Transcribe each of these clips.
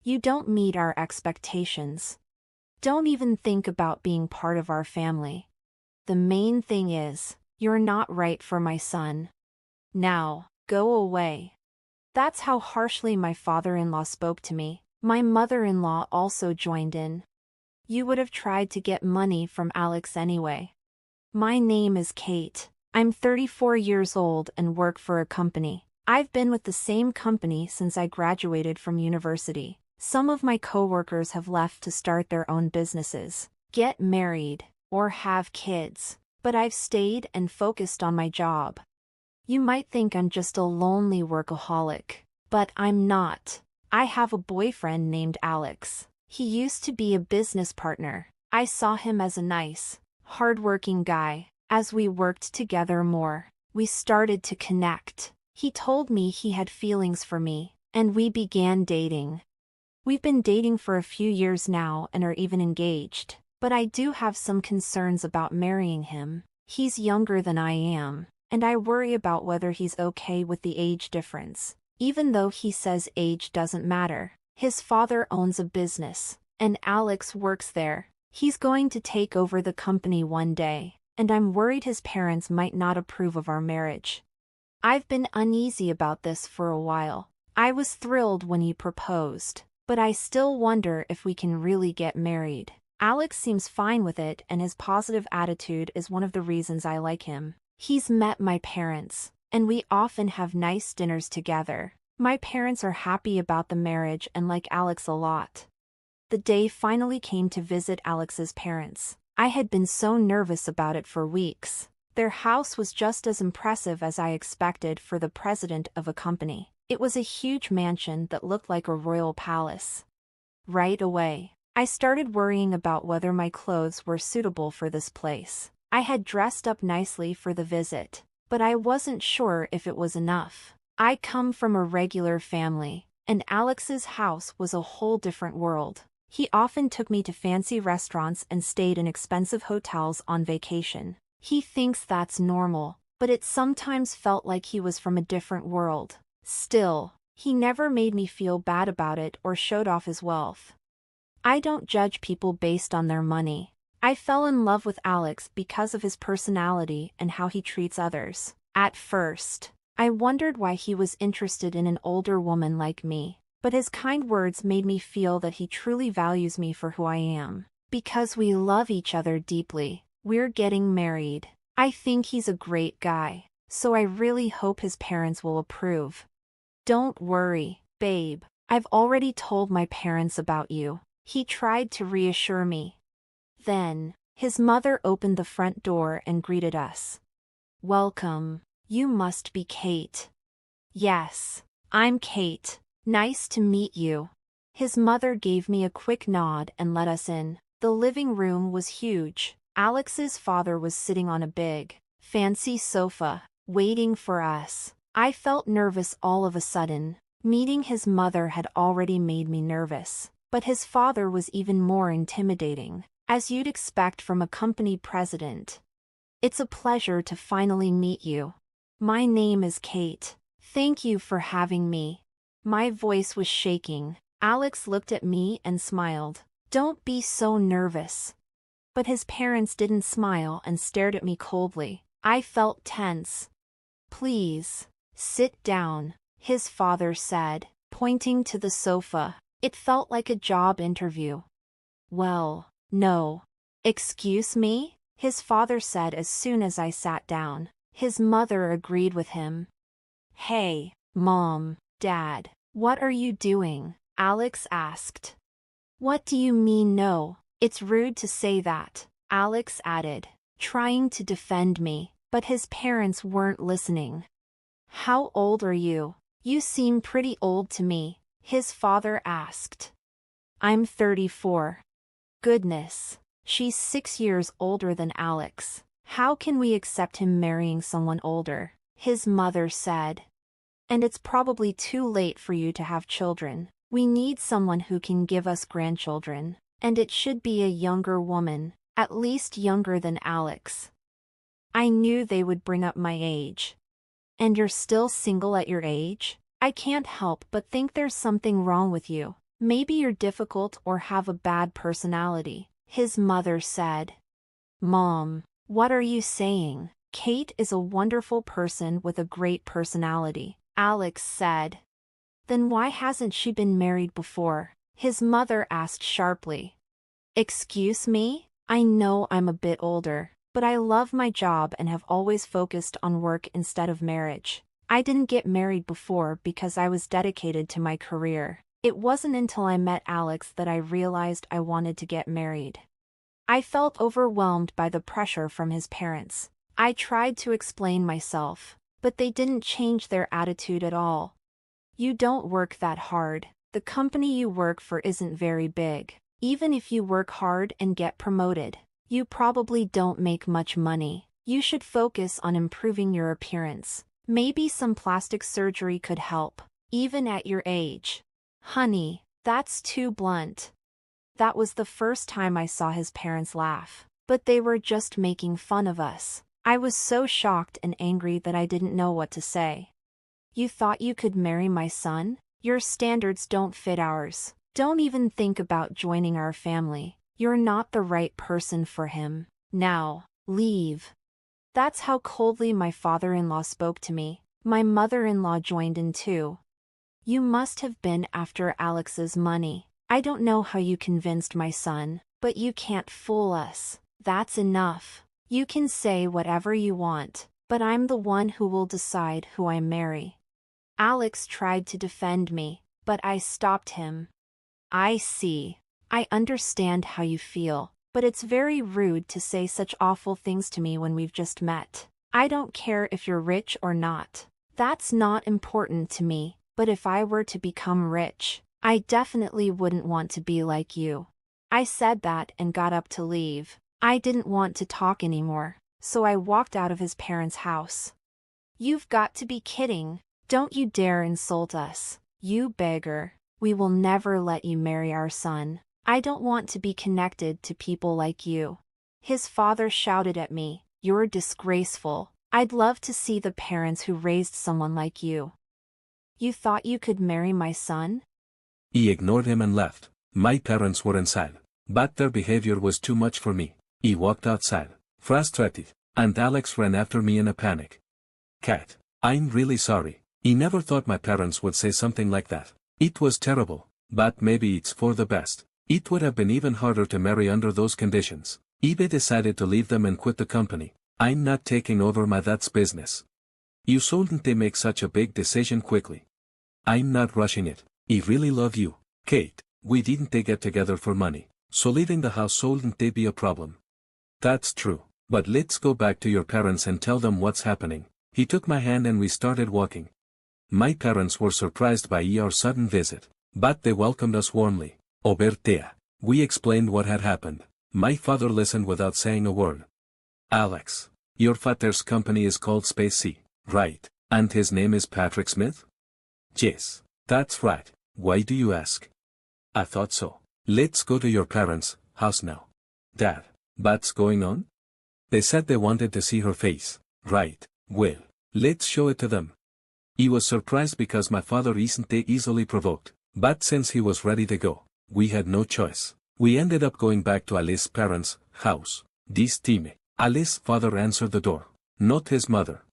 You don't meet our expectations. Don't even think about being part of our family. The main thing is, you're not right for my son. Now, go away." That's how harshly my father-in-law spoke to me. My mother-in-law also joined in. "You would have tried to get money from Alex anyway." "My name is Kate. I'm 34 years old and work for a company. I've been with the same company since I graduated from university. Some of my coworkers have left to start their own businesses, get married, or have kids, but I've stayed and focused on my job. You might think I'm just a lonely workaholic, but I'm not. I have a boyfriend named Alex. He used to be a business partner. I saw him as a nice, hardworking guy. As we worked together more, we started to connect. He told me he had feelings for me, and we began dating. We've been dating for a few years now and are even engaged, but I do have some concerns about marrying him. He's younger than I am, and I worry about whether he's okay with the age difference. Even though he says age doesn't matter, his father owns a business, and Alex works there. He's going to take over the company one day, and I'm worried his parents might not approve of our marriage. I've been uneasy about this for a while. I was thrilled when he proposed, but I still wonder if we can really get married. Alex seems fine with it, and his positive attitude is one of the reasons I like him. He's met my parents, and we often have nice dinners together. My parents are happy about the marriage and like Alex a lot. The day finally came to visit Alex's parents. I had been so nervous about it for weeks. Their house was just as impressive as I expected for the president of a company. It was a huge mansion that looked like a royal palace. Right away, I started worrying about whether my clothes were suitable for this place. I had dressed up nicely for the visit, but I wasn't sure if it was enough. I come from a regular family, and Alex's house was a whole different world. He often took me to fancy restaurants and stayed in expensive hotels on vacation. He thinks that's normal, but it sometimes felt like he was from a different world. Still, he never made me feel bad about it or showed off his wealth. I don't judge people based on their money. I fell in love with Alex because of his personality and how he treats others. At first, I wondered why he was interested in an older woman like me, but his kind words made me feel that he truly values me for who I am. Because we love each other deeply, we're getting married. I think he's a great guy, so I really hope his parents will approve. Don't worry, babe. I've already told my parents about you. He tried to reassure me. Then, his mother opened the front door and greeted us. "Welcome. You must be Kate." "Yes, I'm Kate. Nice to meet you." His mother gave me a quick nod and let us in. The living room was huge. Alex's father was sitting on a big, fancy sofa, waiting for us. I felt nervous all of a sudden. Meeting his mother had already made me nervous, but his father was even more intimidating, as you'd expect from a company president. "It's a pleasure to finally meet you. My name is Kate. Thank you for having me." My voice was shaking. Alex looked at me and smiled. "Don't be so nervous." But his parents didn't smile and stared at me coldly. I felt tense. "Please, sit down," his father said, pointing to the sofa. It felt like a job interview. "Well, no." "Excuse me?" his father said as soon as I sat down. His mother agreed with him. "Hey, Mom, Dad, what are you doing?" Alex asked. "What do you mean no? It's rude to say that," Alex added, trying to defend me, but his parents weren't listening. "How old are you? You seem pretty old to me," his father asked. "I'm 34. Goodness, she's 6 years older than Alex. How can we accept him marrying someone older?" his mother said. "And it's probably too late for you to have children. We need someone who can give us grandchildren, and it should be a younger woman, at least younger than Alex." I knew they would bring up my age. "And you're still single at your age? I can't help but think there's something wrong with you." Maybe you're difficult or have a bad personality, his mother said. Mom, what are you saying? Kate is a wonderful person with a great personality, Alex said. Then why hasn't she been married before? His mother asked sharply. Excuse me? I know I'm a bit older, but I love my job and have always focused on work instead of marriage. I didn't get married before because I was dedicated to my career. It wasn't until I met Alex that I realized I wanted to get married. I felt overwhelmed by the pressure from his parents. I tried to explain myself, but they didn't change their attitude at all. You don't work that hard. The company you work for isn't very big. Even if you work hard and get promoted, you probably don't make much money. You should focus on improving your appearance. Maybe some plastic surgery could help, even at your age. Honey, that's too blunt. That was the first time I saw his parents laugh. But they were just making fun of us. I was so shocked and angry that I didn't know what to say. You thought you could marry my son? Your standards don't fit ours. Don't even think about joining our family. You're not the right person for him. Now, leave. That's how coldly my father-in-law spoke to me. My mother-in-law joined in too. You must have been after Alex's money. I don't know how you convinced my son, but you can't fool us. That's enough. You can say whatever you want, but I'm the one who will decide who I marry. Alex tried to defend me, but I stopped him. I see. I understand how you feel, but it's very rude to say such awful things to me when we've just met. I don't care if you're rich or not. That's not important to me, but if I were to become rich, I definitely wouldn't want to be like you. I said that and got up to leave. I didn't want to talk anymore, so I walked out of his parents' house. You've got to be kidding. Don't you dare insult us, you beggar. We will never let you marry our son. I don't want to be connected to people like you. His father shouted at me, You're disgraceful. I'd love to see the parents who raised someone like you. You thought you could marry my son? He ignored him and left. My parents were inside, but their behavior was too much for me. He walked outside, frustrated, and Alex ran after me in a panic. Kat, I'm really sorry. He never thought my parents would say something like that. It was terrible, but maybe it's for the best. It would have been even harder to marry under those conditions. eBay decided to leave them and quit the company. I'm not taking over my dad's business. You shouldn't make such a big decision quickly. I'm not rushing it. I really love you, Kate. We didn't get together for money, so leaving the house shouldn't be a problem. That's true, but let's go back to your parents and tell them what's happening. He took my hand and we started walking. My parents were surprised by our sudden visit, but they welcomed us warmly. Obertea. We explained what had happened. My father listened without saying a word. Alex, your father's company is called Space C, right? And his name is Patrick Smith? Yes, that's right. Why do you ask? I thought so. Let's go to your parents' house now. Dad, what's going on? They said they wanted to see her face. Right, well, let's show it to them. He was surprised because my father isn't easily provoked, but since he was ready to go, we had no choice. We ended up going back to Alice's parents' house. This time, Alice's father answered the door, not his mother.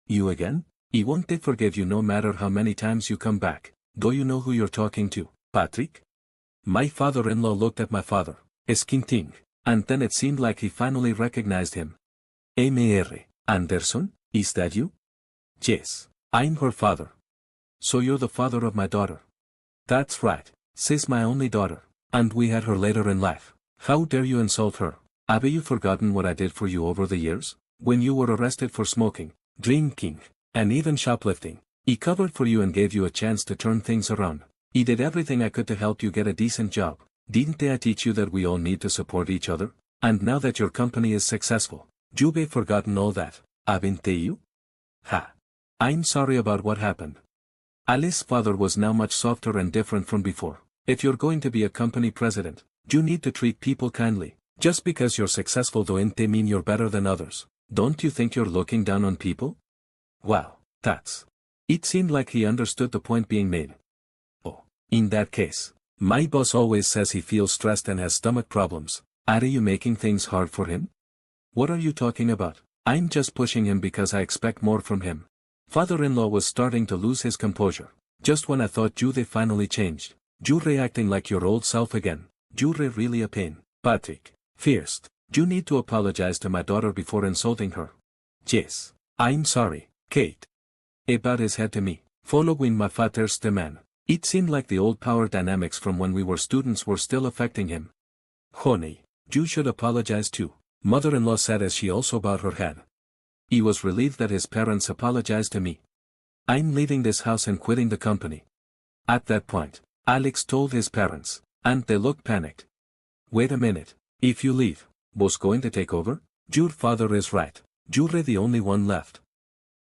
You again? He won't forgive you no matter how many times you come back. Do you know who you're talking to, Patrick? My father-in-law looked at my father, squinting, and then it seemed like he finally recognized him. Mr. Anderson, is that you? Yes, I'm her father. So you're the father of my daughter? That's right, she's my only daughter, and we had her later in life. How dare you insult her? Have you forgotten what I did for you over the years? When you were arrested for smoking, drinking, and even shoplifting, I covered for you and gave you a chance to turn things around. I did everything I could to help you get a decent job. Didn't I teach you that we all need to support each other? And now that your company is successful, you've forgotten all that, haven't you? Ha! I'm sorry about what happened. Alice's father was now much softer and different from before. If you're going to be a company president, you need to treat people kindly. Just because you're successful don't mean you're better than others. Don't you think you're looking down on people? Wow, that's... It seemed like he understood the point being made. Oh, in that case, My boss always says he feels stressed and has stomach problems. Are you making things hard for him? What are you talking about? I'm just pushing him because I expect more from him. Father-in-law was starting to lose his composure. Just when I thought you've finally changed. You're reacting like your old self again. You're really a pain. Patrick. First, you need to apologize to my daughter before insulting her. Yes. I'm sorry, Kate. He bowed his head to me, following my father's demand. It seemed like the old power dynamics from when we were students were still affecting him. Honey, you should apologize too, mother-in-law said as she also bowed her head. He was relieved that his parents apologized to me. I'm leaving this house and quitting the company. At that point, Alex told his parents, and they looked panicked. Wait a minute, if you leave, who's going to take over? Your father is right. You're the only one left.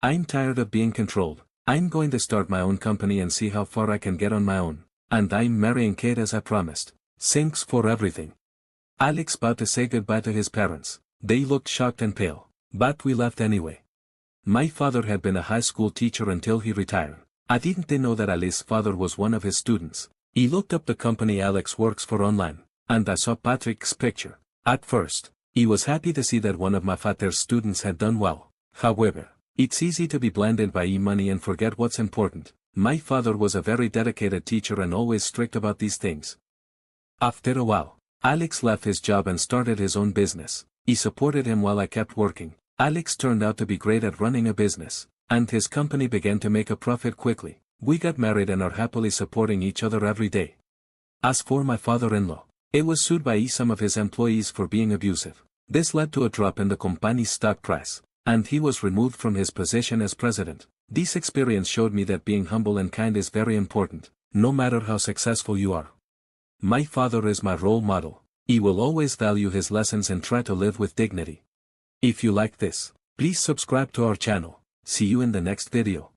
I'm tired of being controlled. I'm going to start my own company and see how far I can get on my own. And I'm marrying Kate as I promised. Thanks for everything. Alex bowed to say goodbye to his parents. They looked shocked and pale. But we left anyway. My father had been a high school teacher until he retired. I didn't know that Alice's father was one of his students. He looked up the company Alex works for online, and I saw Patrick's picture. At first, he was happy to see that one of my father's students had done well. However, it's easy to be blinded by e-money and forget what's important. My father was a very dedicated teacher and always strict about these things. After a while, Alex left his job and started his own business. He supported him while I kept working. Alex turned out to be great at running a business, and his company began to make a profit quickly. We got married and are happily supporting each other every day. As for my father-in-law, he was sued by some of his employees for being abusive. This led to a drop in the company's stock price, and he was removed from his position as president. This experience showed me that being humble and kind is very important, no matter how successful you are. My father is my role model. He will always value his lessons and try to live with dignity. If you like this, please subscribe to our channel. See you in the next video.